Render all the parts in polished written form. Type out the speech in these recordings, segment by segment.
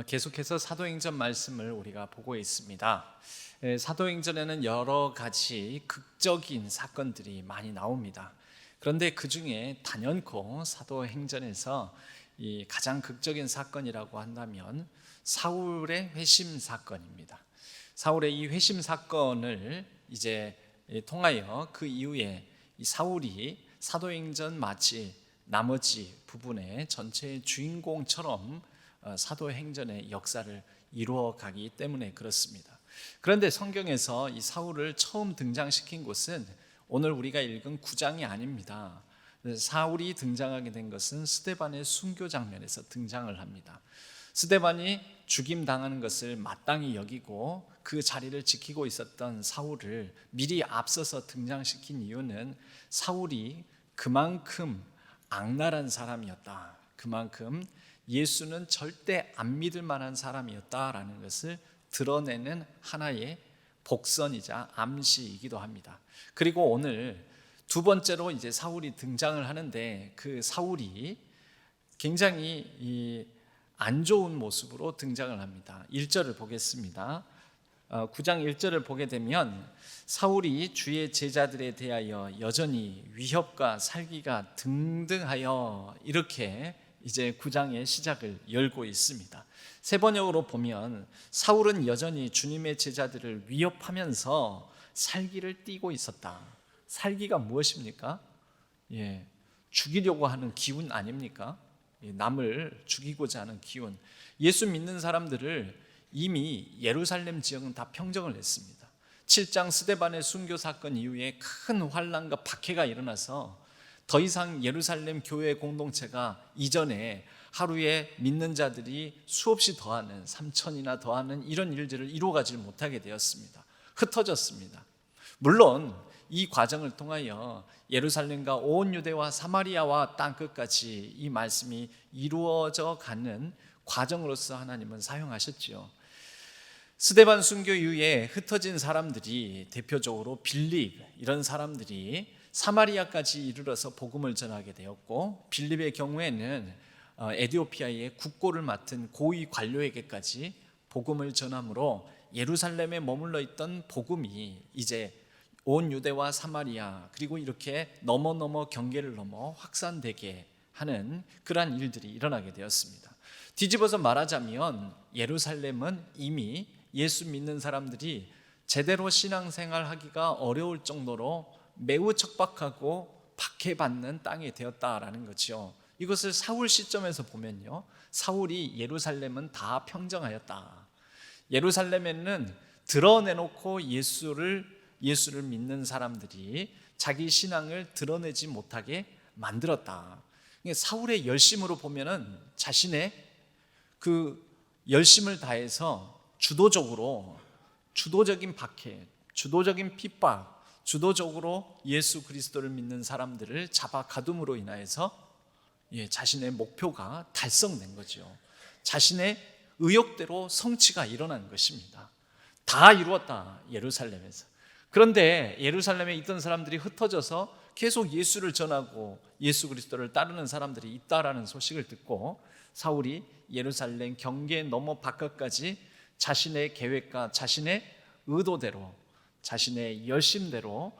계속해서 사도행전 말씀을 우리가 보고 있습니다. 사도행전에는 여러 가지 극적인 사건들이 많이 나옵니다. 그런데 그 중에 단연코 사도행전에서 이 가장 극적인 사건이라고 한다면 사울의 회심 사건입니다. 사울의 이 회심 사건을 이제 통하여 그 이후에 이 사울이 사도행전 마치 나머지 부분의 전체의 주인공처럼 사도행전의 역사를 이루어가기 때문에 그렇습니다. 그런데 성경에서 이 사울을 처음 등장시킨 곳은 오늘 우리가 읽은 9장이 아닙니다. 사울이 등장하게 된 것은 스데반의 순교 장면에서 등장을 합니다. 스데반이 죽임당하는 것을 마땅히 여기고 그 자리를 지키고 있었던 사울을 미리 앞서서 등장시킨 이유는 사울이 그만큼 악랄한 사람이었다, 그만큼 예수는 절대 안 믿을 만한 사람이었다라는 것을 드러내는 하나의 복선이자 암시이기도 합니다. 그리고 오늘 두 번째로 이제 사울이 등장을 하는데 그 사울이 굉장히 안 좋은 모습으로 등장을 합니다. 1절을 보겠습니다. 9장 1절을 보게 되면 사울이 주의 제자들에 대하여 여전히 위협과 살기가 등등하여 이렇게 이제 9장의 시작을 열고 있습니다. 세 번역으로 보면 사울은 여전히 주님의 제자들을 위협하면서 살기를 띠고 있었다. 살기가 무엇입니까? 죽이려고 하는 기운 아닙니까? 남을 죽이고자 하는 기운. 예수 믿는 사람들을 이미 예루살렘 지역은 다 평정을 했습니다. 7장 스데반의 순교 사건 이후에 큰 환란과 박해가 일어나서 더 이상 예루살렘 교회 공동체가 이전에 하루에 믿는 자들이 수없이 더하는 3,000이나 더하는 이런 일들을 이루어가지 못하게 되었습니다. 흩어졌습니다. 물론 이 과정을 통하여 예루살렘과 온 유대와 사마리아와 땅끝까지 이 말씀이 이루어져 가는 과정으로서 하나님은 사용하셨지요. 스데반 순교 이후에 흩어진 사람들이 대표적으로 빌립 이런 사람들이 사마리아까지 이르러서 복음을 전하게 되었고, 빌립의 경우에는 에디오피아의 국고를 맡은 고위 관료에게까지 복음을 전함으로 예루살렘에 머물러 있던 복음이 이제 온 유대와 사마리아 그리고 이렇게 넘어 경계를 넘어 확산되게 하는 그러한 일들이 일어나게 되었습니다. 뒤집어서 말하자면 예루살렘은 이미 예수 믿는 사람들이 제대로 신앙생활하기가 어려울 정도로 매우 척박하고 박해받는 땅이 되었다라는 거죠. 이것을 사울 시점에서 보면요, 사울이 예루살렘은 다 평정하였다. 예루살렘에는 드러내놓고 예수를 믿는 사람들이 자기 신앙을 드러내지 못하게 만들었다. 사울의 열심으로 보면은 자신의 그 열심을 다해서 주도적인 박해, 주도적인 핍박, 주도적으로 예수 그리스도를 믿는 사람들을 잡아 가둠으로 인하여서 자신의 목표가 달성된 거죠. 자신의 의욕대로 성취가 일어난 것입니다. 다 이루었다, 예루살렘에서. 그런데 예루살렘에 있던 사람들이 흩어져서 계속 예수를 전하고 예수 그리스도를 따르는 사람들이 있다라는 소식을 듣고 사울이 예루살렘 경계 넘어 바깥까지 자신의 계획과 자신의 의도대로, 자신의 열심대로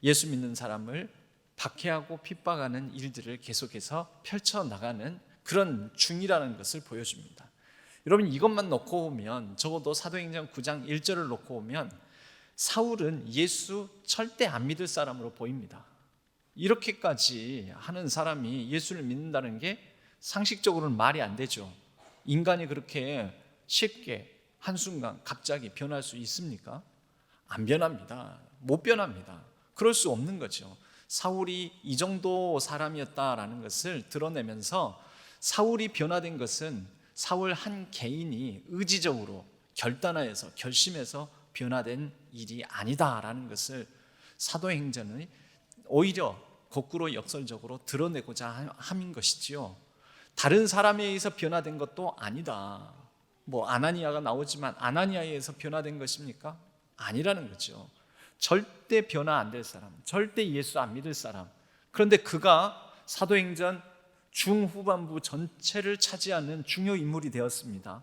예수 믿는 사람을 박해하고 핍박하는 일들을 계속해서 펼쳐나가는 그런 중이라는 것을 보여줍니다. 여러분, 이것만 놓고 보면, 적어도 사도행전 9장 1절을 놓고 보면 사울은 예수 절대 안 믿을 사람으로 보입니다. 이렇게까지 하는 사람이 예수를 믿는다는 게 상식적으로는 말이 안 되죠. 인간이 그렇게 쉽게 한순간 갑자기 변할 수 있습니까? 안 변합니다. 못 변합니다. 그럴 수 없는 거죠. 사울이 이 정도 사람이었다라는 것을 드러내면서 사울이 변화된 것은 사울 한 개인이 의지적으로 결단하여서 결심해서 변화된 일이 아니다라는 것을 사도행전은 오히려 거꾸로 역설적으로 드러내고자 함인 것이지요. 다른 사람에 의해서 변화된 것도 아니다. 아나니아가 나오지만 아나니아에 의해서 변화된 것입니까? 아니라는 거죠. 절대 변화 안 될 사람, 절대 예수 안 믿을 사람. 그런데 그가 사도행전 중후반부 전체를 차지하는 중요 인물이 되었습니다.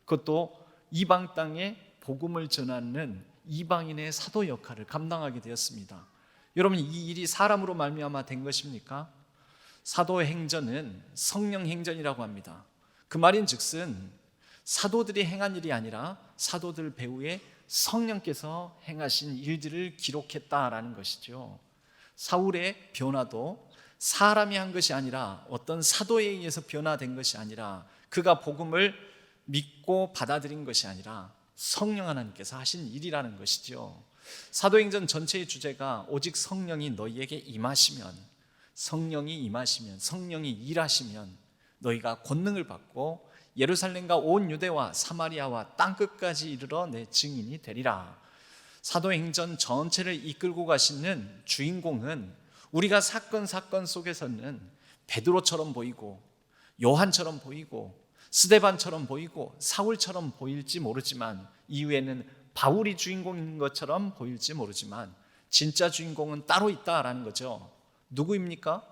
그것도 이방 땅에 복음을 전하는 이방인의 사도 역할을 감당하게 되었습니다. 여러분, 이 일이 사람으로 말미암아 된 것입니까? 사도의 행전은 성령 행전이라고 합니다. 그 말인즉슨 사도들이 행한 일이 아니라 사도들 배후에 성령께서 행하신 일들을 기록했다라는 것이죠. 사울의 변화도 사람이 한 것이 아니라, 어떤 사도에 의해서 변화된 것이 아니라, 그가 복음을 믿고 받아들인 것이 아니라 성령 하나님께서 하신 일이라는 것이죠. 사도행전 전체의 주제가 오직 성령이 너희에게 임하시면, 성령이 임하시면, 성령이 일하시면 너희가 권능을 받고 예루살렘과 온 유대와 사마리아와 땅끝까지 이르러 내 증인이 되리라. 사도행전 전체를 이끌고 가시는 주인공은 우리가 사건 속에서는 베드로처럼 보이고 요한처럼 보이고 스데반처럼 보이고 사울처럼 보일지 모르지만, 이후에는 바울이 주인공인 것처럼 보일지 모르지만, 진짜 주인공은 따로 있다라는 거죠. 누구입니까?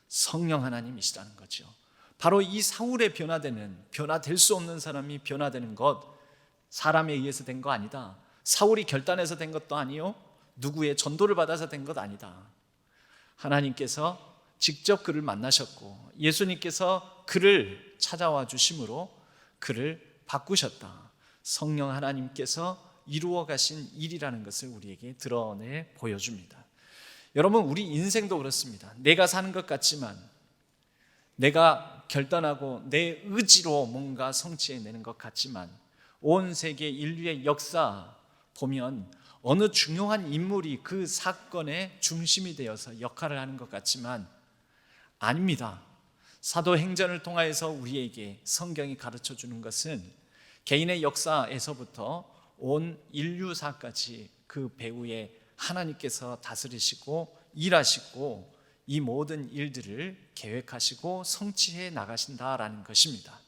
성령 하나님이시라는 거죠. 바로 이 사울의 변화될 수 없는 사람이 변화되는 것, 사람에 의해서 된 거 아니다. 사울이 결단해서 된 것도 아니요, 누구의 전도를 받아서 된 것 아니다. 하나님께서 직접 그를 만나셨고 예수님께서 그를 찾아와 주심으로 그를 바꾸셨다. 성령 하나님께서 이루어 가신 일이라는 것을 우리에게 드러내 보여줍니다. 여러분, 우리 인생도 그렇습니다. 내가 사는 것 같지만, 내가 결단하고 내 의지로 뭔가 성취해내는 것 같지만, 온 세계 인류의 역사 보면 어느 중요한 인물이 그 사건의 중심이 되어서 역할을 하는 것 같지만 아닙니다. 사도행전을 통하여서 우리에게 성경이 가르쳐 주는 것은 개인의 역사에서부터 온 인류사까지 그 배후에 하나님께서 다스리시고 일하시고 이 모든 일들을 계획하시고 성취해 나가신다라는 것입니다.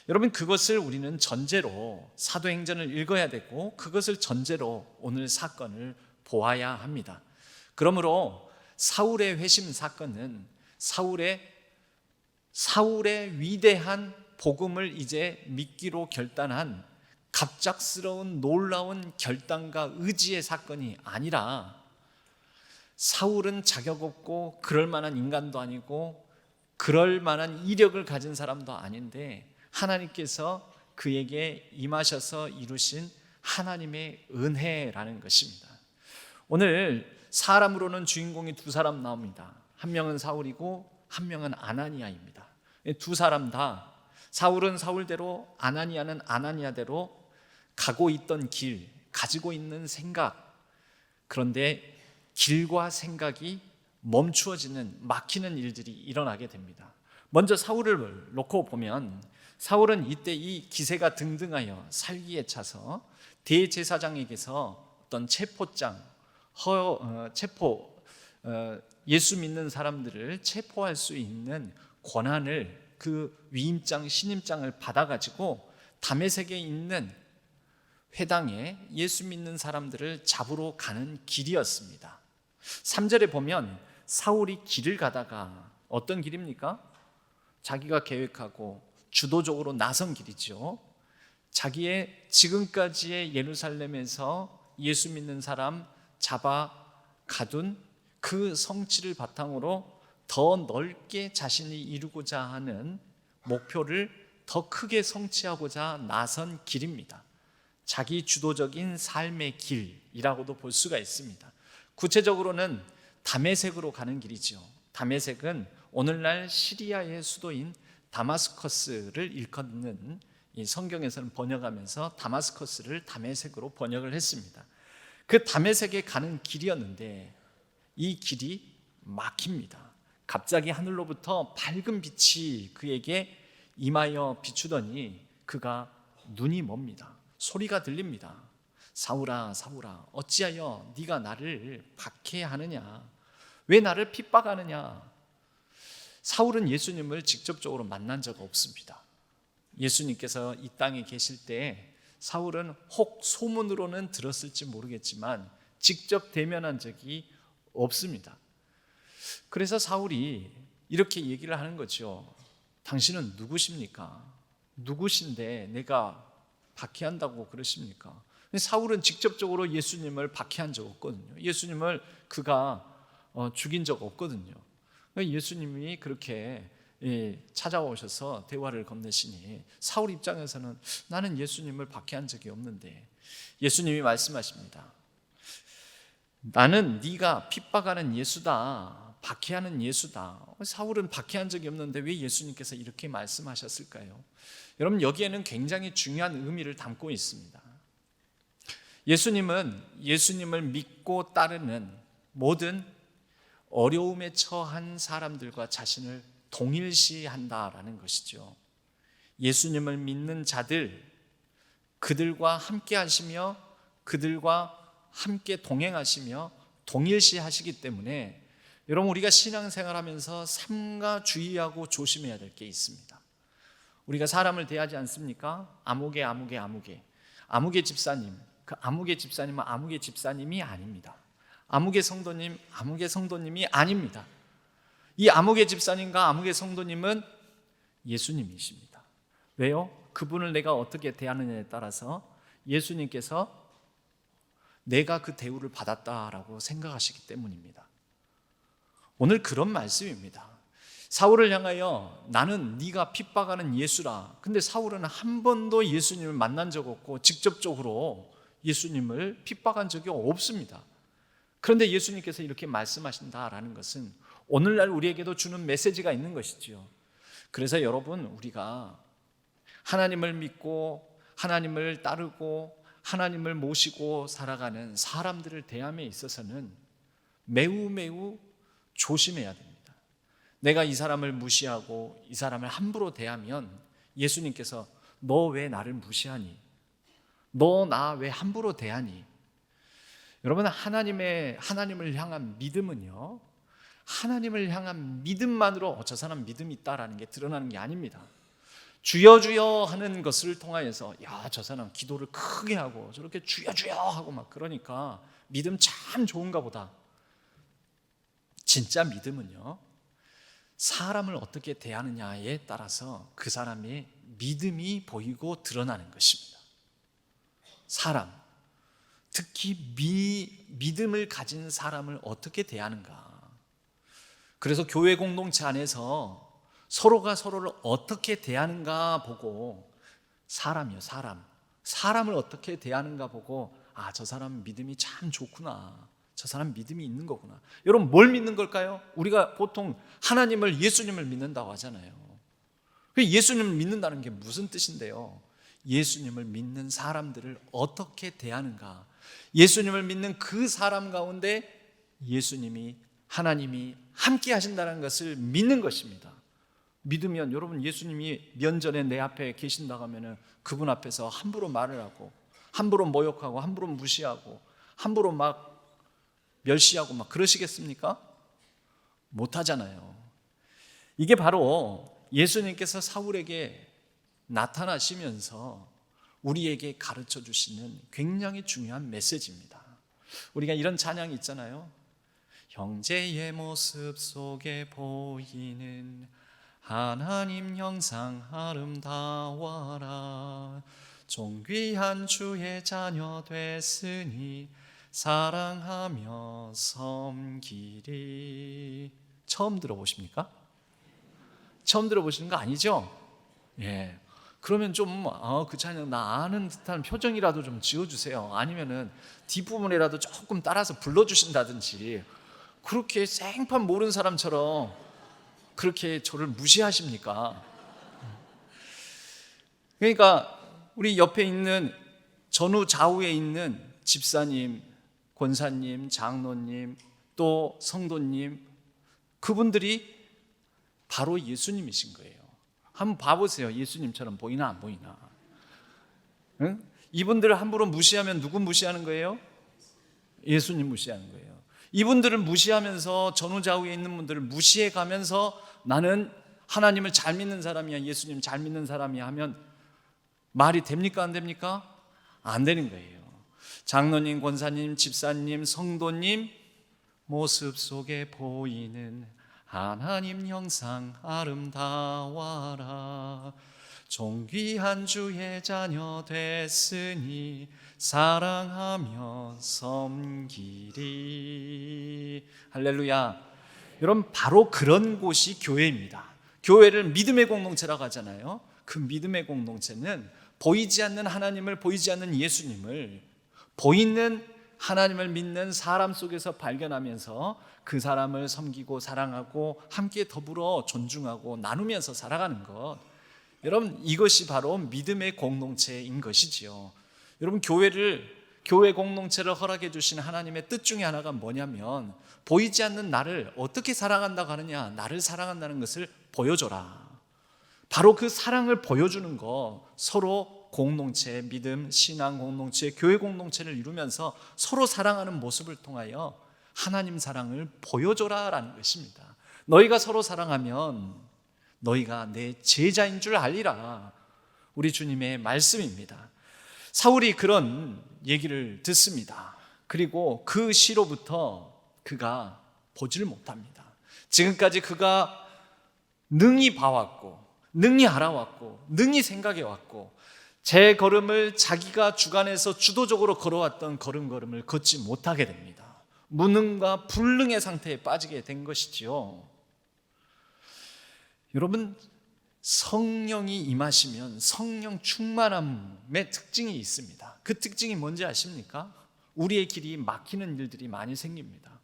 여러분, 그것을 우리는 전제로 사도행전을 읽어야 되고, 그것을 전제로 오늘 사건을 보아야 합니다. 그러므로 사울의 회심 사건은 사울의 위대한 복음을 이제 믿기로 결단한 갑작스러운 놀라운 결단과 의지의 사건이 아니라, 사울은 자격 없고 그럴 만한 인간도 아니고 그럴 만한 이력을 가진 사람도 아닌데, 하나님께서 그에게 임하셔서 이루신 하나님의 은혜라는 것입니다. 오늘 사람으로는 주인공이 두 사람 나옵니다. 한 명은 사울이고 한 명은 아나니아입니다. 두 사람 다, 사울은 사울대로, 아나니아는 아나니아대로 가고 있던 길, 가지고 있는 생각, 그런데 길과 생각이 멈추어지는, 막히는 일들이 일어나게 됩니다. 먼저 사울을 놓고 보면, 사울은 이때 이 기세가 등등하여 살기에 차서 대제사장에게서 어떤 체포장, 예수 믿는 사람들을 체포할 수 있는 권한을, 그 위임장, 신임장을 받아가지고 다메섹에 있는 회당에 예수 믿는 사람들을 잡으러 가는 길이었습니다. 3절에 보면 사울이 길을 가다가, 어떤 길입니까? 자기가 계획하고 주도적으로 나선 길이죠. 자기의 지금까지의 예루살렘에서 예수 믿는 사람 잡아 가둔 그 성취를 바탕으로 더 넓게 자신이 이루고자 하는 목표를 더 크게 성취하고자 나선 길입니다. 자기 주도적인 삶의 길이라고도 볼 수가 있습니다. 구체적으로는 다메섹으로 가는 길이죠. 다메섹은 오늘날 시리아의 수도인 다마스커스를 일컫는, 이 성경에서는 번역하면서 다마스커스를 다메섹으로 번역을 했습니다. 그 다메섹에 가는 길이었는데 이 길이 막힙니다. 갑자기 하늘로부터 밝은 빛이 그에게 임하여 비추더니 그가 눈이 멉니다. 소리가 들립니다. 사울아, 사울아, 어찌하여 네가 나를 박해하느냐? 왜 나를 핍박하느냐? 사울은 예수님을 직접적으로 만난 적 없습니다. 예수님께서 이 땅에 계실 때 사울은 혹 소문으로는 들었을지 모르겠지만 직접 대면한 적이 없습니다. 그래서 사울이 이렇게 얘기를 하는 거죠. 당신은 누구십니까? 누구신데 내가 박해한다고 그러십니까? 사울은 직접적으로 예수님을 박해한 적 없거든요. 예수님을 그가 죽인 적 없거든요. 예수님이 그렇게 찾아오셔서 대화를 건네시니 사울 입장에서는 나는 예수님을 박해한 적이 없는데, 예수님이 말씀하십니다. 나는 네가 핍박하는 예수다, 박해하는 예수다. 사울은 박해한 적이 없는데 왜 예수님께서 이렇게 말씀하셨을까요? 여러분, 여기에는 굉장히 중요한 의미를 담고 있습니다. 예수님은 예수님을 믿고 따르는 모든 어려움에 처한 사람들과 자신을 동일시한다라는 것이죠. 예수님을 믿는 자들, 그들과 함께 하시며 그들과 함께 동행하시며 동일시하시기 때문에 여러분, 우리가 신앙생활하면서 삼가 주의하고 조심해야 될 게 있습니다. 우리가 사람을 대하지 않습니까? 아무개 집사님, 그 아무개 집사님은 아무개 집사님이 아닙니다. 아무개 성도님이 아닙니다. 이 아무개 집사님과 아무개 성도님은 예수님이십니다. 왜요? 그분을 내가 어떻게 대하느냐에 따라서 예수님께서 내가 그 대우를 받았다라고 생각하시기 때문입니다. 오늘 그런 말씀입니다. 사울을 향하여 나는 네가 핍박하는 예수라. 근데 사울은 한 번도 예수님을 만난 적 없고 직접적으로 예수님을 핍박한 적이 없습니다. 그런데 예수님께서 이렇게 말씀하신다라는 것은 오늘날 우리에게도 주는 메시지가 있는 것이지요. 그래서 여러분, 우리가 하나님을 믿고 하나님을 따르고 하나님을 모시고 살아가는 사람들을 대함에 있어서는 매우 조심해야 됩니다. 내가 이 사람을 무시하고 이 사람을 함부로 대하면 예수님께서 너 왜 나를 무시하니? 너 나 왜 함부로 대하니? 여러분, 하나님을 향한 믿음은요, 하나님을 향한 믿음만으로 저 사람 믿음이 있다라는 게 드러나는 게 아닙니다. 주여 주여 하는 것을 통하여서 야, 저 사람 기도를 크게 하고 저렇게 주여 주여 하고 막 그러니까 믿음 참 좋은가 보다. 진짜 믿음은요, 사람을 어떻게 대하느냐에 따라서 그 사람의 믿음이 보이고 드러나는 것입니다. 사람, 특히 믿음을 가진 사람을 어떻게 대하는가. 그래서 교회 공동체 안에서 서로가 서로를 어떻게 대하는가 보고, 사람을 어떻게 대하는가 보고, 아, 저 사람 믿음이 참 좋구나, 저 사람 믿음이 있는 거구나. 여러분, 뭘 믿는 걸까요? 우리가 보통 하나님을, 예수님을 믿는다고 하잖아요. 예수님을 믿는다는 게 무슨 뜻인데요? 예수님을 믿는 사람들을 어떻게 대하는가, 예수님을 믿는 그 사람 가운데 하나님이 함께 하신다는 것을 믿는 것입니다. 믿으면 여러분, 예수님이 면전에 내 앞에 계신다고 하면 그분 앞에서 함부로 말을 하고 함부로 모욕하고 함부로 무시하고 함부로 막 멸시하고 막 그러시겠습니까? 못하잖아요. 이게 바로 예수님께서 사울에게 나타나시면서 우리에게 가르쳐 주시는 굉장히 중요한 메시지입니다. 우리가 이런 찬양이 있잖아요. 형제의 모습 속에 보이는 하나님 형상 아름다워라. 존귀한 주의 자녀 됐으니 사랑하며 섬기리. 처음 들어보십니까? 처음 들어보시는 거 아니죠? 예. 그러면 좀 그 찬양 나 아는 듯한 표정이라도 좀 지어주세요. 아니면은 뒷부분이라도 조금 따라서 불러주신다든지. 그렇게 생판 모르는 사람처럼 그렇게 저를 무시하십니까? 그러니까 우리 옆에 있는 전후 좌우에 있는 집사님, 권사님, 장로님, 또 성도님, 그분들이 바로 예수님이신 거예요. 한번 봐보세요. 예수님처럼 보이나 안 보이나? 응? 이분들을 함부로 무시하면 누구 무시하는 거예요? 예수님 무시하는 거예요. 이분들을 무시하면서 전후좌우에 있는 분들을 무시해 가면서 나는 하나님을 잘 믿는 사람이야, 예수님 잘 믿는 사람이야 하면 말이 됩니까, 안 됩니까? 안 되는 거예요. 장로님, 권사님, 집사님, 성도님 모습 속에 보이는 하나님 형상 아름다워라. 존귀한 주의 자녀 됐으니 사랑하며 섬기리. 할렐루야. 여러분, 바로 그런 곳이 교회입니다. 교회를 믿음의 공동체라고 하잖아요. 그 믿음의 공동체는 보이지 않는 하나님을, 보이지 않는 예수님을 보이는 하나님을 믿는 사람 속에서 발견하면서 그 사람을 섬기고 사랑하고 함께 더불어 존중하고 나누면서 살아가는 것, 여러분, 이것이 바로 믿음의 공동체인 것이지요. 여러분, 교회 공동체를 허락해 주신 하나님의 뜻 중에 하나가 뭐냐면, 보이지 않는 나를 어떻게 사랑한다고 하느냐, 나를 사랑한다는 것을 보여줘라. 바로 그 사랑을 보여주는 거, 서로 공동체, 믿음, 신앙 공동체, 교회 공동체를 이루면서 서로 사랑하는 모습을 통하여 하나님 사랑을 보여줘라라는 것입니다. 너희가 서로 사랑하면 너희가 내 제자인 줄 알리라. 우리 주님의 말씀입니다. 사울이 그런 얘기를 듣습니다. 그리고 그 시로부터 그가 보지를 못합니다. 지금까지 그가 능히 봐왔고, 능히 알아왔고, 능히 생각해왔고, 제 걸음을 자기가 주관해서 주도적으로 걸어왔던 걸음걸음을 걷지 못하게 됩니다. 무능과 불능의 상태에 빠지게 된 것이지요. 여러분, 성령이 임하시면 성령 충만함의 특징이 있습니다. 그 특징이 뭔지 아십니까? 우리의 길이 막히는 일들이 많이 생깁니다.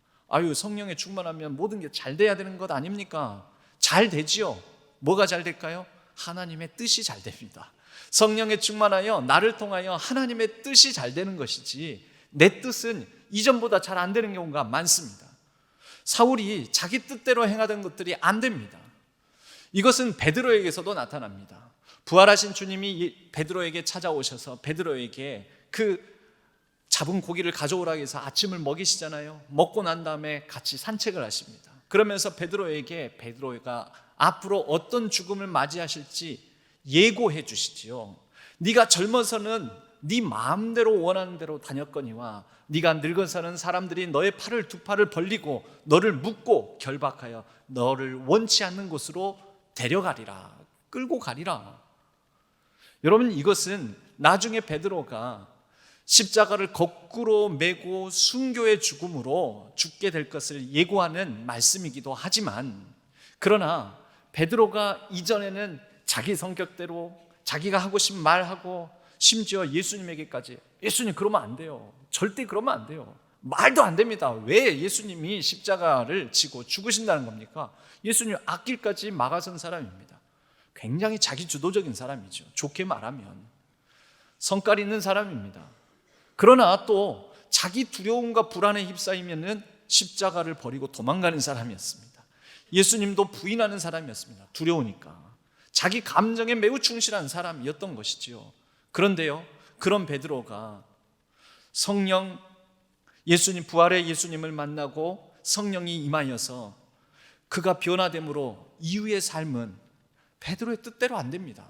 성령에 충만하면 모든 게 잘 돼야 되는 것 아닙니까? 잘 되지요. 뭐가 잘 될까요? 하나님의 뜻이 잘 됩니다. 성령에 충만하여 나를 통하여 하나님의 뜻이 잘 되는 것이지, 내 뜻은 이전보다 잘 안 되는 경우가 많습니다. 사울이 자기 뜻대로 행하던 것들이 안 됩니다. 이것은 베드로에게서도 나타납니다. 부활하신 주님이 베드로에게 찾아오셔서 베드로에게 그 잡은 고기를 가져오라고 해서 아침을 먹이시잖아요. 먹고 난 다음에 같이 산책을 하십니다. 그러면서 베드로가 앞으로 어떤 죽음을 맞이하실지 예고해 주시지요. 네가 젊어서는 네 마음대로 원하는 대로 다녔거니와 네가 늙어서는 사람들이 너의 팔을 두 팔을 벌리고 너를 묶고 결박하여 너를 원치 않는 곳으로 데려가리라, 끌고 가리라. 여러분, 이것은 나중에 베드로가 십자가를 거꾸로 메고 순교의 죽음으로 죽게 될 것을 예고하는 말씀이기도 하지만, 그러나 베드로가 이전에는 자기 성격대로 자기가 하고 싶은 말하고, 심지어 예수님에게까지 예수님 그러면 안 돼요, 절대 그러면 안 돼요, 말도 안 됩니다. 왜 예수님이 십자가를 지고 죽으신다는 겁니까? 예수님 앞길까지 막아선 사람입니다. 굉장히 자기주도적인 사람이죠. 좋게 말하면 성깔 있는 사람입니다. 그러나 또 자기 두려움과 불안에 휩싸이면은 십자가를 버리고 도망가는 사람이었습니다. 예수님도 부인하는 사람이었습니다. 두려우니까. 자기 감정에 매우 충실한 사람이었던 것이지요. 그런데요, 그런 베드로가 성령, 예수님, 부활의 예수님을 만나고 성령이 임하여서 그가 변화됨으로 이후의 삶은 베드로의 뜻대로 안 됩니다.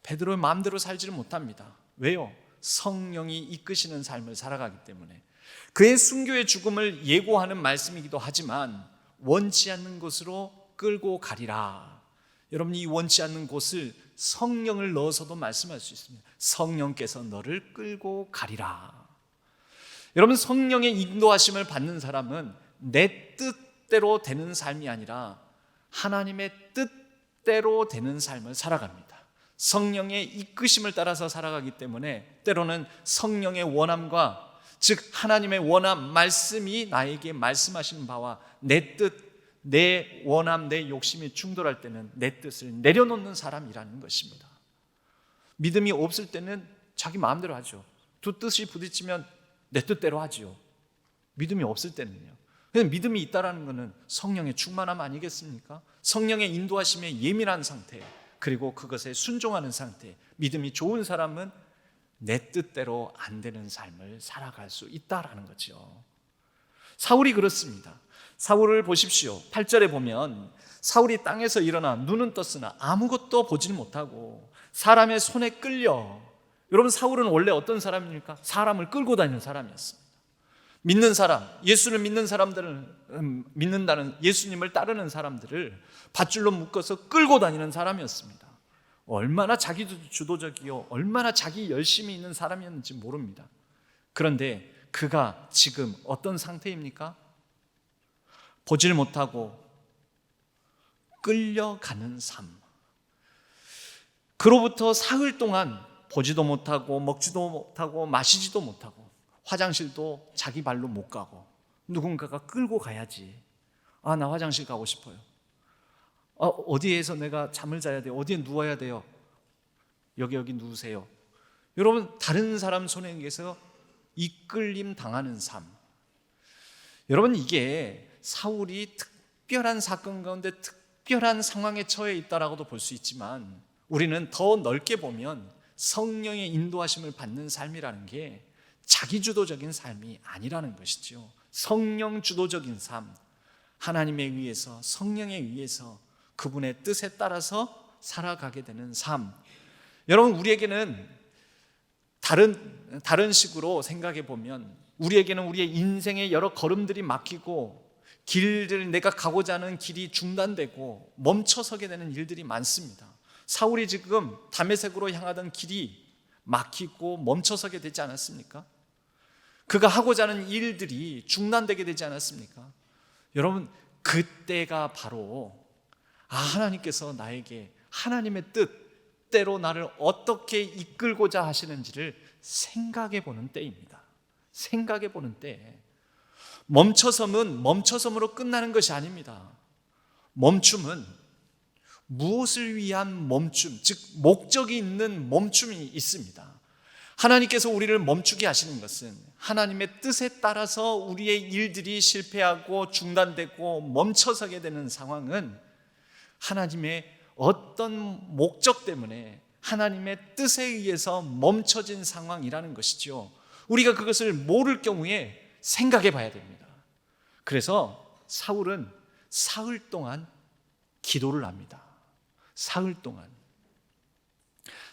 베드로의 마음대로 살지를 못합니다. 왜요? 성령이 이끄시는 삶을 살아가기 때문에. 그의 순교의 죽음을 예고하는 말씀이기도 하지만 원치 않는 곳으로 끌고 가리라. 여러분, 이 원치 않는 곳을 성령을 넣어서도 말씀할 수 있습니다. 성령께서 너를 끌고 가리라. 여러분, 성령의 인도하심을 받는 사람은 내 뜻대로 되는 삶이 아니라 하나님의 뜻대로 되는 삶을 살아갑니다. 성령의 이끄심을 따라서 살아가기 때문에 때로는 성령의 원함과, 즉 하나님의 원함, 말씀이 나에게 말씀하시는 바와 내 뜻, 내 원함, 내 욕심이 충돌할 때는 내 뜻을 내려놓는 사람이라는 것입니다. 믿음이 없을 때는 자기 마음대로 하죠. 두 뜻이 부딪히면 내 뜻대로 하지요. 믿음이 없을 때는요. 그런데 믿음이 있다라는 것은 성령의 충만함 아니겠습니까? 성령의 인도하심에 예민한 상태, 그리고 그것에 순종하는 상태. 믿음이 좋은 사람은 내 뜻대로 안 되는 삶을 살아갈 수 있다라는 거죠. 사울이 그렇습니다. 사울을 보십시오. 8절에 보면 사울이 땅에서 일어나 눈은 떴으나 아무것도 보지는 못하고 사람의 손에 끌려. 여러분, 사울은 원래 어떤 사람입니까? 사람을 끌고 다니는 사람이었습니다. 믿는 사람, 예수를 믿는 사람들을 믿는다는, 예수님을 따르는 사람들을 밧줄로 묶어서 끌고 다니는 사람이었습니다. 얼마나 자기 주도적이요, 얼마나 자기 열심히 있는 사람이었는지 모릅니다. 그런데 그가 지금 어떤 상태입니까? 보질 못하고 끌려가는 삶. 그로부터 사흘 동안 보지도 못하고 먹지도 못하고 마시지도 못하고 화장실도 자기 발로 못 가고 누군가가 끌고 가야지. 나 화장실 가고 싶어요. 어디에서 내가 잠을 자야 돼요? 어디에 누워야 돼요? 여기 누우세요. 여러분, 다른 사람 손에 의해서 이끌림 당하는 삶. 여러분, 이게 사울이 특별한 사건 가운데 특별한 상황에 처해 있다라고도 볼 수 있지만, 우리는 더 넓게 보면 성령의 인도하심을 받는 삶이라는 게 자기주도적인 삶이 아니라는 것이죠. 성령 주도적인 삶, 하나님에 의해서, 성령에 의해서 그분의 뜻에 따라서 살아가게 되는 삶. 여러분, 우리에게는 다른 식으로 생각해 보면, 우리에게는 우리의 인생의 여러 걸음들이 막히고 길을, 내가 가고자 하는 길이 중단되고 멈춰서게 되는 일들이 많습니다. 사울이 지금 다메섹으로 향하던 길이 막히고 멈춰서게 되지 않았습니까? 그가 하고자 하는 일들이 중단되게 되지 않았습니까? 여러분, 그때가 바로 하나님께서 나에게 하나님의 뜻대로 나를 어떻게 이끌고자 하시는지를 생각해 보는 때입니다. 생각해 보는 때. 멈춰섬으로 끝나는 것이 아닙니다. 멈춤은 무엇을 위한 멈춤, 즉 목적이 있는 멈춤이 있습니다. 하나님께서 우리를 멈추게 하시는 것은 하나님의 뜻에 따라서 우리의 일들이 실패하고 중단되고 멈춰서게 되는 상황은 하나님의 어떤 목적 때문에, 하나님의 뜻에 의해서 멈춰진 상황이라는 것이죠. 우리가 그것을 모를 경우에 생각해 봐야 됩니다. 그래서 사울은 사흘 동안 기도를 합니다. 사흘 동안.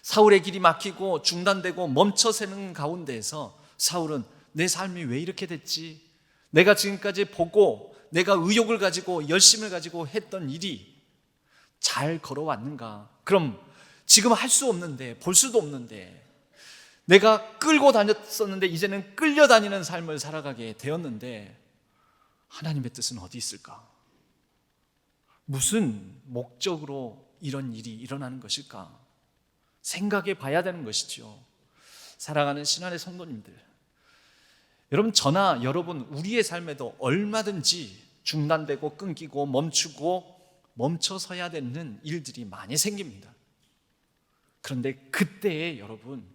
사울의 길이 막히고 중단되고 멈춰서는 가운데에서 사울은 내 삶이 왜 이렇게 됐지? 내가 지금까지 보고 내가 의욕을 가지고 열심을 가지고 했던 일이 잘 걸어왔는가? 그럼 지금 할 수 없는데, 볼 수도 없는데, 내가 끌고 다녔었는데 이제는 끌려다니는 삶을 살아가게 되었는데 하나님의 뜻은 어디 있을까? 무슨 목적으로 이런 일이 일어나는 것일까? 생각해 봐야 되는 것이죠. 사랑하는 신안의 성도님들, 여러분, 저나 여러분, 우리의 삶에도 얼마든지 중단되고 끊기고 멈추고 멈춰서야 되는 일들이 많이 생깁니다. 그런데 그때에 여러분,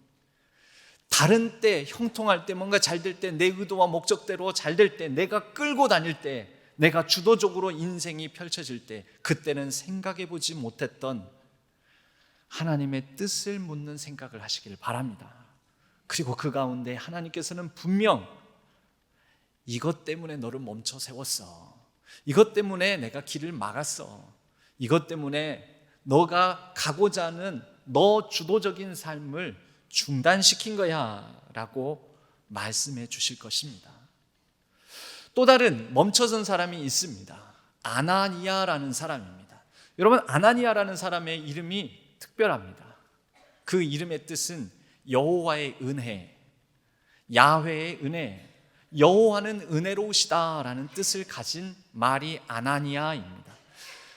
다른 때, 형통할 때, 뭔가 잘 될 때, 내 의도와 목적대로 잘 될 때, 내가 끌고 다닐 때, 내가 주도적으로 인생이 펼쳐질 때, 그때는 생각해 보지 못했던 하나님의 뜻을 묻는 생각을 하시길 바랍니다. 그리고 그 가운데 하나님께서는 분명 이것 때문에 너를 멈춰 세웠어. 이것 때문에 내가 길을 막았어. 이것 때문에 너가 가고자 하는 너 주도적인 삶을 중단시킨 거야 라고 말씀해 주실 것입니다. 또 다른 멈춰선 사람이 있습니다. 아나니아라는 사람입니다. 여러분, 아나니아라는 사람의 이름이 특별합니다. 그 이름의 뜻은 여호와의 은혜, 야훼의 은혜, 여호와는 은혜로우시다라는 뜻을 가진 말이 아나니아입니다.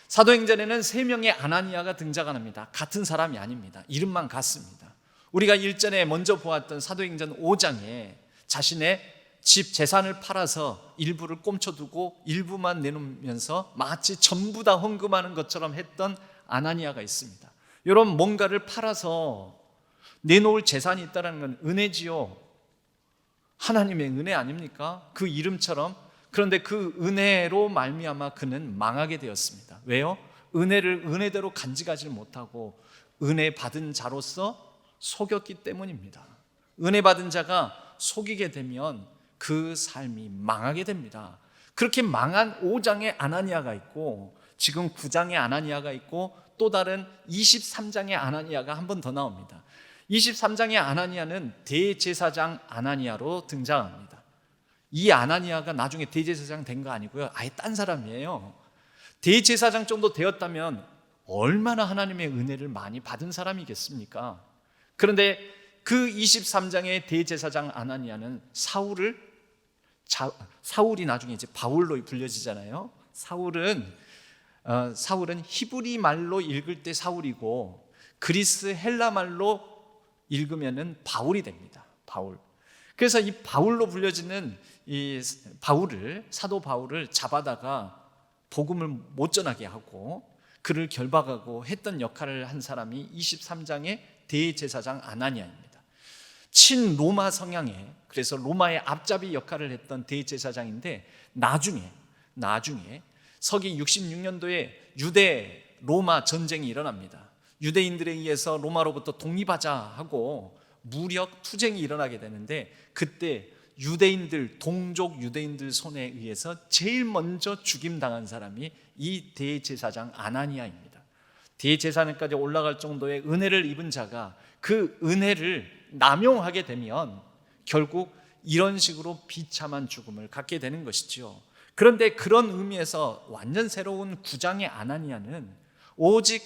사도행전에는 3명의 아나니아가 등장합니다. 같은 사람이 아닙니다. 이름만 같습니다. 우리가 일전에 먼저 보았던 사도행전 5장에 자신의 집 재산을 팔아서 일부를 꼼쳐두고 일부만 내놓으면서 마치 전부 다 헌금하는 것처럼 했던 아나니아가 있습니다. 여러분, 뭔가를 팔아서 내놓을 재산이 있다는 건 은혜지요. 하나님의 은혜 아닙니까? 그 이름처럼. 그런데 그 은혜로 말미암아 그는 망하게 되었습니다. 왜요? 은혜를 은혜대로 간직하지 못하고 은혜 받은 자로서 속였기 때문입니다. 은혜 받은 자가 속이게 되면 그 삶이 망하게 됩니다. 그렇게 망한 5장의 아나니아가 있고, 지금 9장의 아나니아가 있고, 또 다른 23장의 아나니아가 한 번 더 나옵니다. 23장의 아나니아는 대제사장 아나니아로 등장합니다. 이 아나니아가 나중에 대제사장 된 거 아니고요, 아예 딴 사람이에요. 대제사장 정도 되었다면 얼마나 하나님의 은혜를 많이 받은 사람이겠습니까? 그런데 그 23장의 대제사장 아나니아는 사울이 나중에 이제 바울로 불려지잖아요. 사울은 히브리 말로 읽을 때 사울이고 그리스 헬라 말로 읽으면은 바울이 됩니다. 바울. 그래서 이 바울로 불려지는 이 사도 바울을 잡아다가 복음을 못 전하게 하고 그를 결박하고 했던 역할을 한 사람이 23장의 대제사장 아나니아입니다. 친로마 성향의, 그래서 로마의 앞잡이 역할을 했던 대제사장인데 나중에 서기 66년도에 유대 로마 전쟁이 일어납니다. 유대인들에 의해서 로마로부터 독립하자 하고 무력 투쟁이 일어나게 되는데 그때 동족 유대인들 손에 의해서 제일 먼저 죽임당한 사람이 이 대제사장 아나니아입니다. 대제사장까지 올라갈 정도의 은혜를 입은 자가 그 은혜를 남용하게 되면 결국 이런 식으로 비참한 죽음을 갖게 되는 것이죠. 그런데 그런 의미에서 완전 새로운 구장의 아나니아는 오직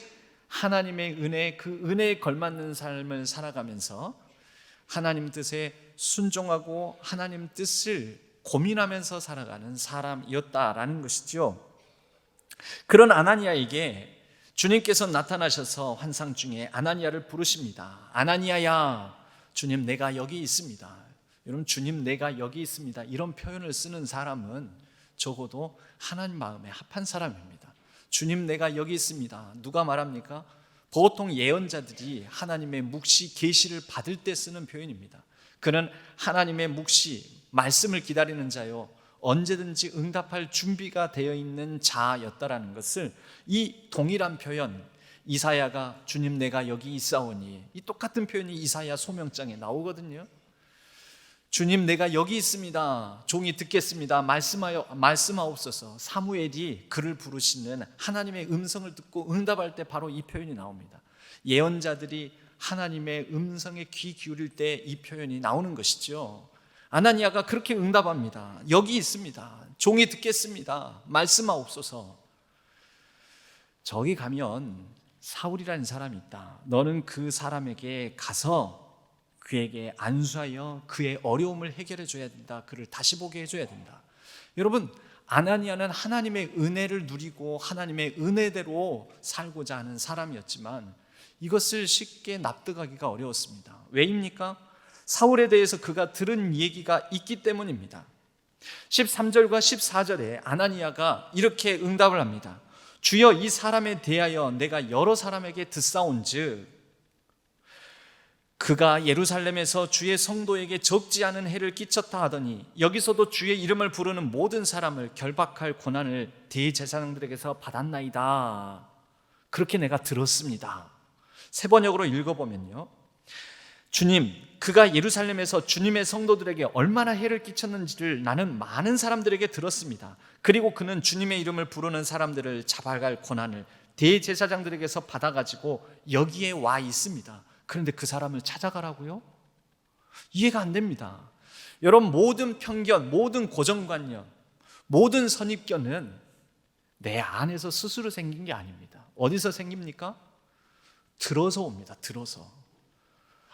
하나님의 은혜, 그 은혜에 걸맞는 삶을 살아가면서 하나님 뜻에 순종하고 하나님 뜻을 고민하면서 살아가는 사람이었다라는 것이죠. 그런 아나니아에게 주님께서 나타나셔서 환상 중에 아나니아를 부르십니다. 아나니아야, 주님 내가 여기 있습니다. 여러분, 주님 내가 여기 있습니다, 이런 표현을 쓰는 사람은 적어도 하나님 마음에 합한 사람입니다. 주님 내가 여기 있습니다. 누가 말합니까? 보통 예언자들이 하나님의 묵시 계시를 받을 때 쓰는 표현입니다. 그는 하나님의 묵시 말씀을 기다리는 자요, 언제든지 응답할 준비가 되어 있는 자였다라는 것을, 이 동일한 표현, 이사야가 주님 내가 여기 있사오니, 이 똑같은 표현이 이사야 소명장에 나오거든요. 주님 내가 여기 있습니다, 종이 듣겠습니다, 말씀하옵소서. 사무엘이 그를 부르시는 하나님의 음성을 듣고 응답할 때 바로 이 표현이 나옵니다. 예언자들이 하나님의 음성에 귀 기울일 때 이 표현이 나오는 것이죠. 아나니아가 그렇게 응답합니다. 여기 있습니다, 종이 듣겠습니다, 말씀하옵소서. 저기 가면 사울이라는 사람이 있다, 너는 그 사람에게 가서 그에게 안수하여 그의 어려움을 해결해 줘야 된다, 그를 다시 보게 해줘야 된다. 여러분, 아나니아는 하나님의 은혜를 누리고 하나님의 은혜대로 살고자 하는 사람이었지만 이것을 쉽게 납득하기가 어려웠습니다. 왜입니까? 사울에 대해서 그가 들은 얘기가 있기 때문입니다. 13절과 14절에 아나니아가 이렇게 응답을 합니다. 주여, 이 사람에 대하여 내가 여러 사람에게 듣사온즉 그가 예루살렘에서 주의 성도에게 적지 않은 해를 끼쳤다 하더니 여기서도 주의 이름을 부르는 모든 사람을 결박할 고난을 대제사장들에게서 받았나이다. 그렇게 내가 들었습니다. 세 번역으로 읽어보면요, 주님, 그가 예루살렘에서 주님의 성도들에게 얼마나 해를 끼쳤는지를 나는 많은 사람들에게 들었습니다. 그리고 그는 주님의 이름을 부르는 사람들을 잡아갈 고난을 대제사장들에게서 받아가지고 여기에 와 있습니다. 그런데 그 사람을 찾아가라고요? 이해가 안 됩니다. 여러분, 모든 편견, 모든 고정관념, 모든 선입견은 내 안에서 스스로 생긴 게 아닙니다. 어디서 생깁니까? 들어서 옵니다. 들어서.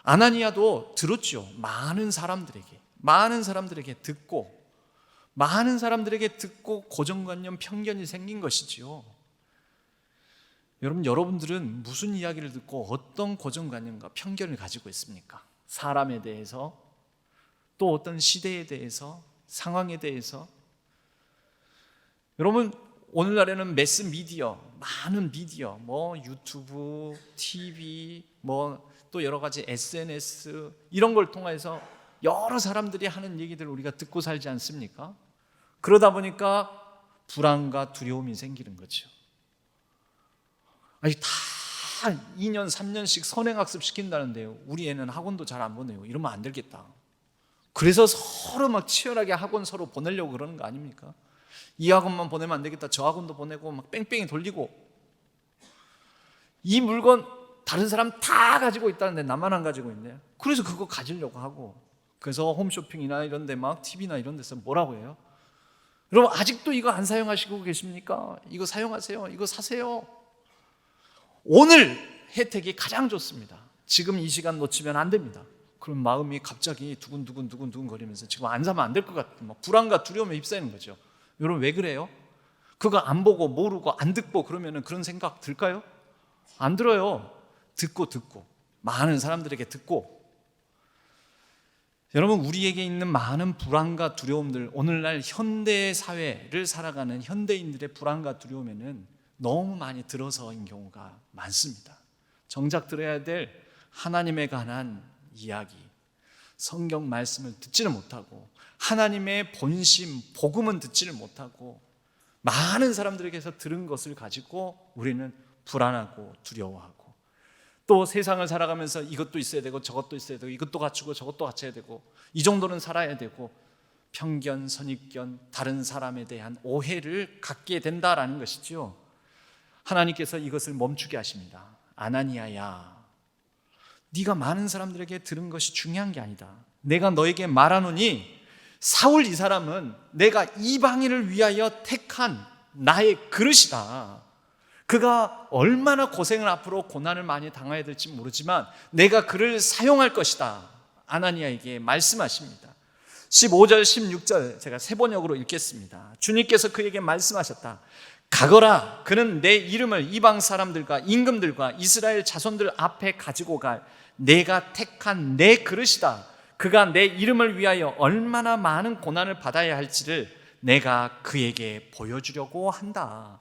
아나니아도 들었죠. 많은 사람들에게 듣고, 많은 사람들에게 듣고 고정관념, 편견이 생긴 것이지요. 여러분들은 무슨 이야기를 듣고 어떤 고정관념과 편견을 가지고 있습니까? 사람에 대해서, 또 어떤 시대에 대해서, 상황에 대해서. 여러분, 오늘날에는 매스 미디어, 많은 미디어, 유튜브, TV, 또 여러 가지 SNS, 이런 걸 통해서 여러 사람들이 하는 얘기들을 우리가 듣고 살지 않습니까? 그러다 보니까 불안과 두려움이 생기는 거죠. 아니, 다 2년, 3년씩 선행학습 시킨다는데요, 우리 애는 학원도 잘 안 보내요. 이러면 안 되겠다. 그래서 서로 막 치열하게 학원 서로 보내려고 그러는 거 아닙니까? 이 학원만 보내면 안 되겠다, 저 학원도 보내고 막 뺑뺑이 돌리고, 이 물건 다른 사람 다 가지고 있다는데 나만 안 가지고 있네요. 그래서 그거 가지려고 하고, 그래서 홈쇼핑이나 이런 데 막 TV나 이런 데서 뭐라고 해요? 여러분 아직도 이거 안 사용하시고 계십니까? 이거 사용하세요. 이거 사세요. 오늘 혜택이 가장 좋습니다. 지금 이 시간 놓치면 안 됩니다. 그럼 마음이 갑자기 두근두근 거리면서 지금 안 사면 안 될 것 같은 막 불안과 두려움에 휩싸이는 거죠. 여러분 왜 그래요? 그거 안 보고 모르고 안 듣고 그러면 그런 생각 들까요? 안 들어요. 듣고 많은 사람들에게 듣고. 여러분 우리에게 있는 많은 불안과 두려움들, 오늘날 현대 사회를 살아가는 현대인들의 불안과 두려움에는 너무 많이 들어서인 경우가 많습니다. 정작 들어야 될 하나님에 관한 이야기, 성경 말씀을 듣지는 못하고 하나님의 본심, 복음은 듣지를 못하고 많은 사람들에게서 들은 것을 가지고 우리는 불안하고 두려워하고 또 세상을 살아가면서 이것도 있어야 되고 저것도 있어야 되고 이것도 갖추고 저것도 갖춰야 되고 이 정도는 살아야 되고 편견, 선입견, 다른 사람에 대한 오해를 갖게 된다라는 것이죠. 하나님께서 이것을 멈추게 하십니다. 아나니아야, 네가 많은 사람들에게 들은 것이 중요한 게 아니다. 내가 너에게 말하노니 사울 이 사람은 내가 이방인을 위하여 택한 나의 그릇이다. 그가 얼마나 고생을 앞으로 고난을 많이 당해야 될지 모르지만 내가 그를 사용할 것이다. 아나니아에게 말씀하십니다. 15절 16절 제가 세 번역으로 읽겠습니다. 주님께서 그에게 말씀하셨다. 가거라. 그는 내 이름을 이방 사람들과 임금들과 이스라엘 자손들 앞에 가지고 갈 내가 택한 내 그릇이다. 그가 내 이름을 위하여 얼마나 많은 고난을 받아야 할지를 내가 그에게 보여주려고 한다.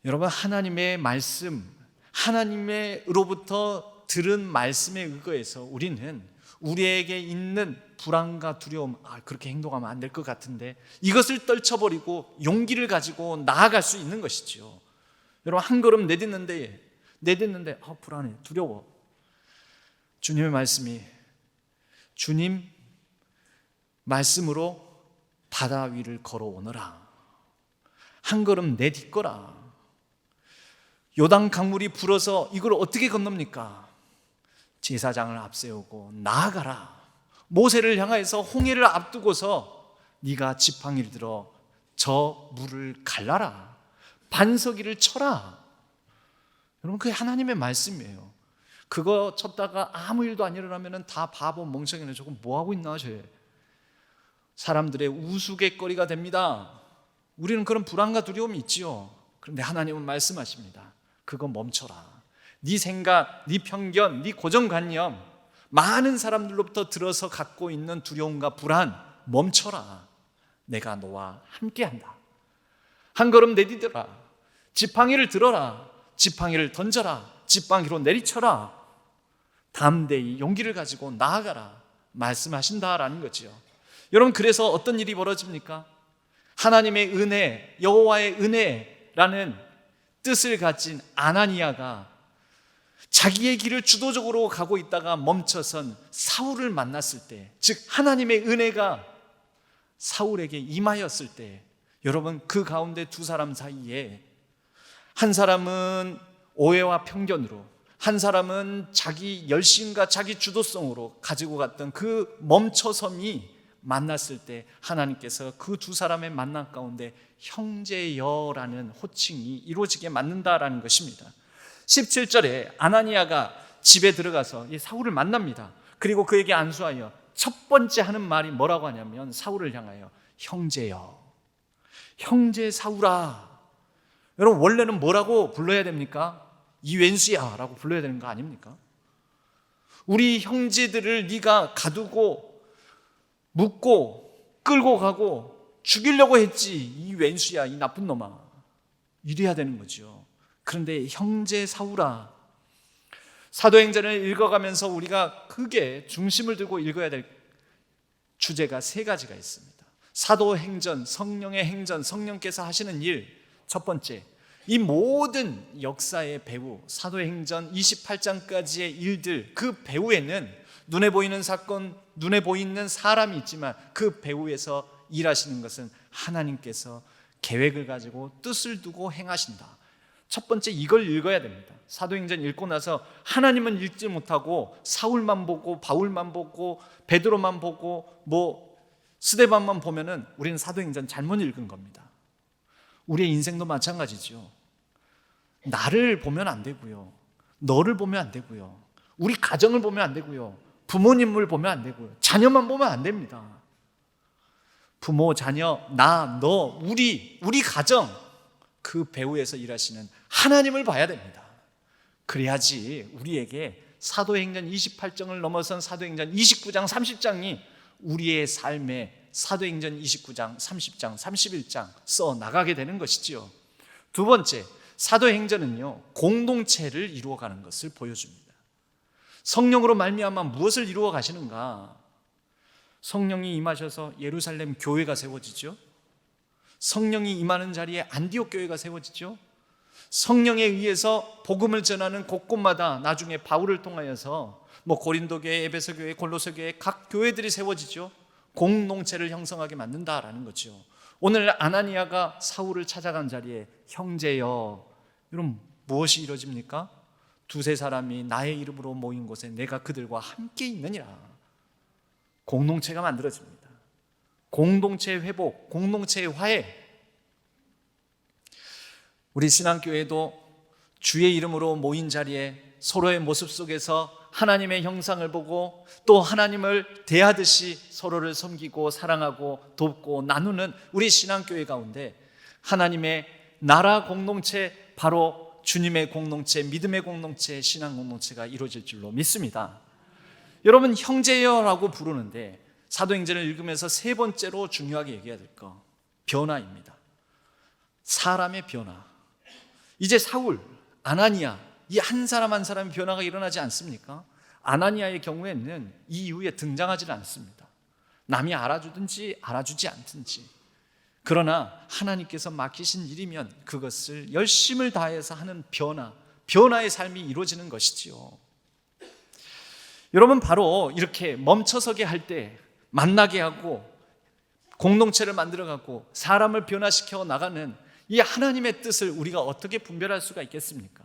여러분 하나님의 말씀, 하나님으로부터 들은 말씀에 의거해서 우리는 우리에게 있는 불안과 두려움, 그렇게 행동하면 안 될 것 같은데 이것을 떨쳐버리고 용기를 가지고 나아갈 수 있는 것이죠. 여러분 한 걸음 내딛는데 불안해, 두려워. 주님의 말씀이 주님 말씀으로 바다 위를 걸어오너라. 한 걸음 내딛거라. 요단 강물이 불어서 이걸 어떻게 건넙니까? 제사장을 앞세우고 나아가라. 모세를 향하여서 홍해를 앞두고서 네가 지팡이를 들어 저 물을 갈라라. 반석이를 쳐라. 여러분 그게 하나님의 말씀이에요. 그거 쳤다가 아무 일도 안 일어나면 다 바보 멍청이네. 저거 뭐하고 있나 쟤. 사람들의 우스갯거리가 됩니다. 우리는 그런 불안과 두려움이 있지요. 그런데 하나님은 말씀하십니다. 그거 멈춰라. 네 생각, 네 편견, 네 고정관념, 많은 사람들로부터 들어서 갖고 있는 두려움과 불안 멈춰라. 내가 너와 함께한다. 한 걸음 내디뎌라. 지팡이를 들어라. 지팡이를 던져라. 지팡이로 내리쳐라. 담대히 용기를 가지고 나아가라. 말씀하신다라는 거지요. 여러분 그래서 어떤 일이 벌어집니까? 하나님의 은혜, 여호와의 은혜라는 뜻을 가진 아나니아가 자기의 길을 주도적으로 가고 있다가 멈춰선 사울을 만났을 때, 즉 하나님의 은혜가 사울에게 임하였을 때, 여러분 그 가운데 두 사람 사이에 한 사람은 오해와 편견으로, 한 사람은 자기 열심과 자기 주도성으로 가지고 갔던 그 멈춰섬이 만났을 때 하나님께서 그 두 사람의 만남 가운데 형제여라는 호칭이 이루어지게 만든다라는 것입니다. 17절에 아나니아가 집에 들어가서 이 사울을 만납니다. 그리고 그에게 안수하여 첫 번째 하는 말이 뭐라고 하냐면 사울을 향하여 형제여, 형제 사울아. 여러분 원래는 뭐라고 불러야 됩니까? 이 왼수야 라고 불러야 되는 거 아닙니까? 우리 형제들을 네가 가두고 묶고 끌고 가고 죽이려고 했지. 이 왼수야, 이 나쁜 놈아. 이래야 되는 거죠. 그런데 형제 사울아. 사도행전을 읽어가면서 우리가 크게 중심을 두고 읽어야 될 주제가 세 가지가 있습니다. 사도행전, 성령의 행전, 성령께서 하시는 일. 첫 번째, 이 모든 역사의 배후, 사도행전 28장까지의 일들, 그 배후에는 눈에 보이는 사건, 눈에 보이는 사람이 있지만 그 배후에서 일하시는 것은 하나님께서 계획을 가지고 뜻을 두고 행하신다. 첫 번째 이걸 읽어야 됩니다. 사도행전 읽고 나서 하나님은 읽지 못하고 사울만 보고 바울만 보고 베드로만 보고 스데반만 보면은 우리는 사도행전 잘못 읽은 겁니다. 우리의 인생도 마찬가지죠. 나를 보면 안 되고요, 너를 보면 안 되고요, 우리 가정을 보면 안 되고요, 부모님을 보면 안 되고요, 자녀만 보면 안 됩니다. 부모, 자녀, 나, 너, 우리 가정, 그 배후에서 일하시는 하나님을 봐야 됩니다. 그래야지 우리에게 사도행전 28장을 넘어선 사도행전 29장, 30장이 우리의 삶에 사도행전 29장, 30장, 31장 써 나가게 되는 것이지요. 두 번째, 사도행전은요, 공동체를 이루어가는 것을 보여줍니다. 성령으로 말미암아 무엇을 이루어 가시는가? 성령이 임하셔서 예루살렘 교회가 세워지죠. 성령이 임하는 자리에 안디옥 교회가 세워지죠. 성령에 의해서 복음을 전하는 곳곳마다 나중에 바울을 통하여서 고린도 교회, 에베소 교회, 골로새 교회 각 교회들이 세워지죠. 공동체를 형성하게 만든다라는 거죠. 오늘 아나니아가 사울을 찾아간 자리에 형제여, 여러분 무엇이 이루어집니까? 두세 사람이 나의 이름으로 모인 곳에 내가 그들과 함께 있느니라. 공동체가 만들어집니다. 공동체의 회복, 공동체의 화해. 우리 신앙교회도 주의 이름으로 모인 자리에 서로의 모습 속에서 하나님의 형상을 보고 또 하나님을 대하듯이 서로를 섬기고 사랑하고 돕고 나누는 우리 신앙교회 가운데 하나님의 나라 공동체, 바로 주님의 공동체, 믿음의 공동체, 신앙 공동체가 이루어질 줄로 믿습니다. 여러분, 형제여라고 부르는데 사도행전을 읽으면서 세 번째로 중요하게 얘기해야 될 거, 변화입니다. 사람의 변화. 이제 사울, 아나니아, 이 한 사람 한 사람의 변화가 일어나지 않습니까? 아나니아의 경우에는 이 이후에 등장하지는 않습니다. 남이 알아주든지 알아주지 않든지, 그러나 하나님께서 맡기신 일이면 그것을 열심을 다해서 하는 변화의 삶이 이루어지는 것이지요. 여러분, 바로 이렇게 멈춰서게 할 때, 만나게 하고 공동체를 만들어가고 사람을 변화시켜 나가는 이 하나님의 뜻을 우리가 어떻게 분별할 수가 있겠습니까?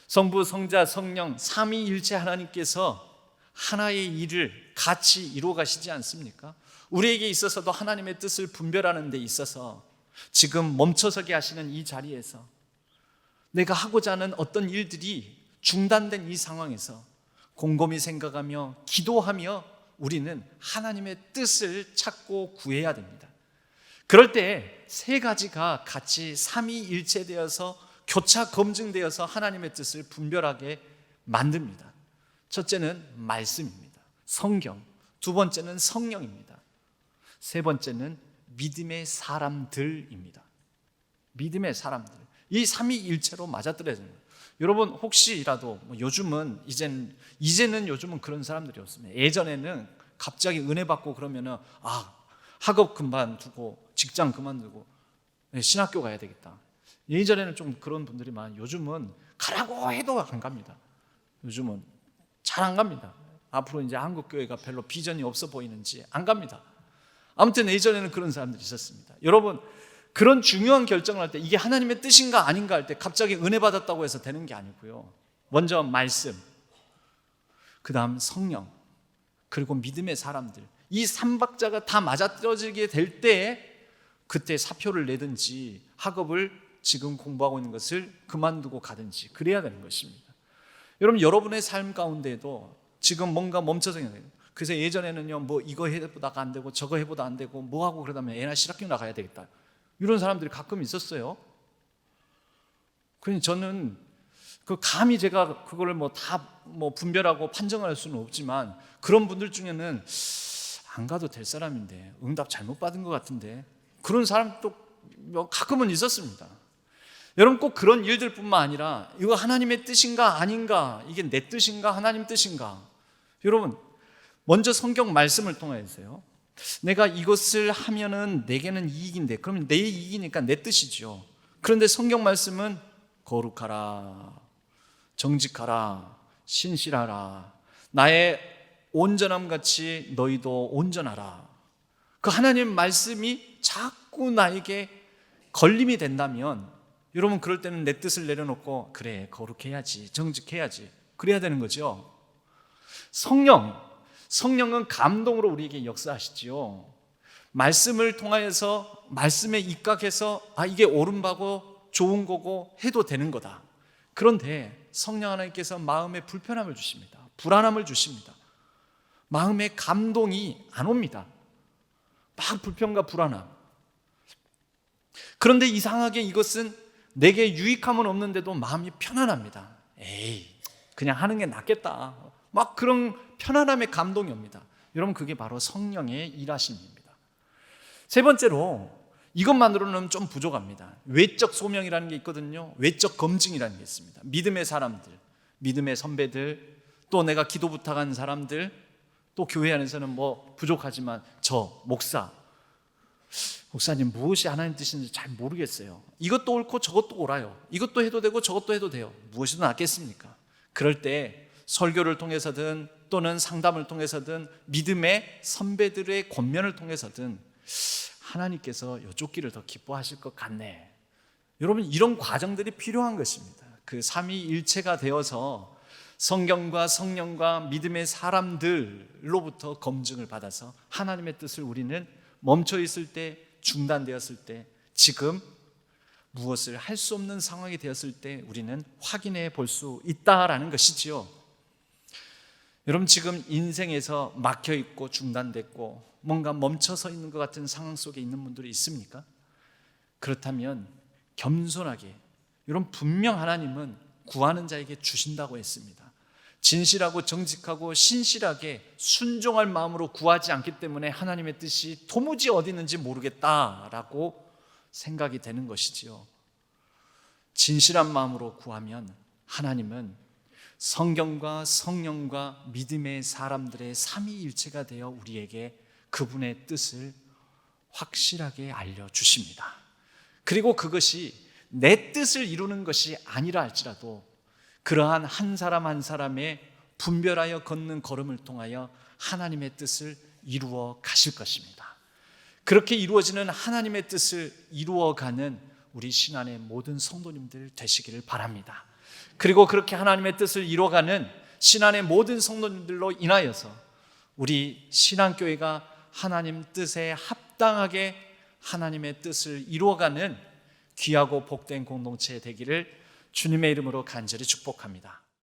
성부, 성자, 성령 삼위일체 하나님께서 하나의 일을 같이 이루어 가시지 않습니까? 우리에게 있어서도 하나님의 뜻을 분별하는 데 있어서 지금 멈춰서게 하시는 이 자리에서 내가 하고자 하는 어떤 일들이 중단된 이 상황에서 곰곰이 생각하며 기도하며 우리는 하나님의 뜻을 찾고 구해야 됩니다. 그럴 때 세 가지가 같이 삼위일체되어서 교차 검증되어서 하나님의 뜻을 분별하게 만듭니다. 첫째는 말씀입니다. 성경. 두 번째는 성령입니다. 세 번째는 믿음의 사람들입니다. 믿음의 사람들. 이 삼위일체로 맞아떨어야 됩니다. 여러분, 혹시라도 요즘은 이제는 요즘은 그런 사람들이 없습니다. 예전에는 갑자기 은혜 받고 그러면은 학업 그만두고 직장 그만두고 신학교 가야 되겠다. 예전에는 좀 그런 분들이 많아요. 요즘은 가라고 해도 안 갑니다. 요즘은 잘 안 갑니다. 앞으로 이제 한국 교회가 별로 비전이 없어 보이는지 안 갑니다. 아무튼 예전에는 그런 사람들이 있었습니다. 여러분, 그런 중요한 결정을 할 때 이게 하나님의 뜻인가 아닌가 할 때 갑자기 은혜 받았다고 해서 되는 게 아니고요. 먼저 말씀, 그 다음 성령, 그리고 믿음의 사람들, 이 삼박자가 다 맞아떨어지게 될 때 그때 사표를 내든지 학업을 지금 공부하고 있는 것을 그만두고 가든지 그래야 되는 것입니다. 여러분의 삶 가운데도 지금 뭔가 멈춰서 있는, 그래서 예전에는요 이거 해보다가 안 되고 저거 해보다 안 되고 하고 그러다면 애나 실학교 나가야 되겠다, 이런 사람들이 가끔 있었어요. 그래서 저는 감히 제가 그거를 다 분별하고 판정할 수는 없지만 그런 분들 중에는 안 가도 될 사람인데 응답 잘못 받은 것 같은데 그런 사람도 가끔은 있었습니다. 여러분, 꼭 그런 일들뿐만 아니라 이거 하나님의 뜻인가 아닌가, 이게 내 뜻인가 하나님 뜻인가, 여러분 먼저 성경 말씀을 통해서요, 내가 이것을 하면은 내게는 이익인데, 그러면 내 이익이니까 내 뜻이죠. 그런데 성경 말씀은 거룩하라, 정직하라, 신실하라, 나의 온전함 같이 너희도 온전하라. 그 하나님 말씀이 자꾸 나에게 걸림이 된다면 여러분, 그럴 때는 내 뜻을 내려놓고 그래, 거룩해야지, 정직해야지, 그래야 되는 거죠. 성령은 감동으로 우리에게 역사하시지요. 말씀을 통하여서 말씀에 입각해서 이게 옳은 바고 좋은 거고 해도 되는 거다. 그런데 성령 하나님께서 마음에 불편함을 주십니다. 불안함을 주십니다. 마음에 감동이 안 옵니다. 막 불편과 불안함. 그런데 이상하게 이것은 내게 유익함은 없는데도 마음이 편안합니다. 에이, 그냥 하는 게 낫겠다. 막 그런 편안함의 감동이 옵니다. 여러분, 그게 바로 성령의 일하심입니다. 세 번째로, 이것만으로는 좀 부족합니다. 외적 소명이라는 게 있거든요. 외적 검증이라는 게 있습니다. 믿음의 사람들, 믿음의 선배들, 또 내가 기도 부탁한 사람들, 또 교회 안에서는 뭐 부족하지만 저 목사님 무엇이 하나님 뜻인지 잘 모르겠어요. 이것도 옳고 저것도 옳아요. 이것도 해도 되고 저것도 해도 돼요. 무엇이 더 낫겠습니까? 그럴 때 설교를 통해서든 또는 상담을 통해서든 믿음의 선배들의 권면을 통해서든 하나님께서 이쪽 길을 더 기뻐하실 것 같네. 여러분, 이런 과정들이 필요한 것입니다. 그 삼위일체가 되어서 성경과 성령과 믿음의 사람들로부터 검증을 받아서 하나님의 뜻을 우리는 멈춰 있을 때, 중단되었을 때, 지금 무엇을 할 수 없는 상황이 되었을 때 우리는 확인해 볼 수 있다라는 것이지요. 여러분, 지금 인생에서 막혀 있고 중단됐고 뭔가 멈춰서 있는 것 같은 상황 속에 있는 분들이 있습니까? 그렇다면 겸손하게, 여러분, 분명 하나님은 구하는 자에게 주신다고 했습니다. 진실하고 정직하고 신실하게 순종할 마음으로 구하지 않기 때문에 하나님의 뜻이 도무지 어디 있는지 모르겠다라고 생각이 되는 것이지요. 진실한 마음으로 구하면 하나님은 성경과 성령과 믿음의 사람들의 삼위일체가 되어 우리에게 그분의 뜻을 확실하게 알려주십니다. 그리고 그것이 내 뜻을 이루는 것이 아니라 할지라도 그러한 한 사람 한 사람의 분별하여 걷는 걸음을 통하여 하나님의 뜻을 이루어 가실 것입니다. 그렇게 이루어지는 하나님의 뜻을 이루어가는 우리 신안의 모든 성도님들 되시기를 바랍니다. 그리고 그렇게 하나님의 뜻을 이루어가는 신안의 모든 성도님들로 인하여서 우리 신안교회가 하나님 뜻에 합당하게 하나님의 뜻을 이루어가는 귀하고 복된 공동체 되기를 주님의 이름으로 간절히 축복합니다.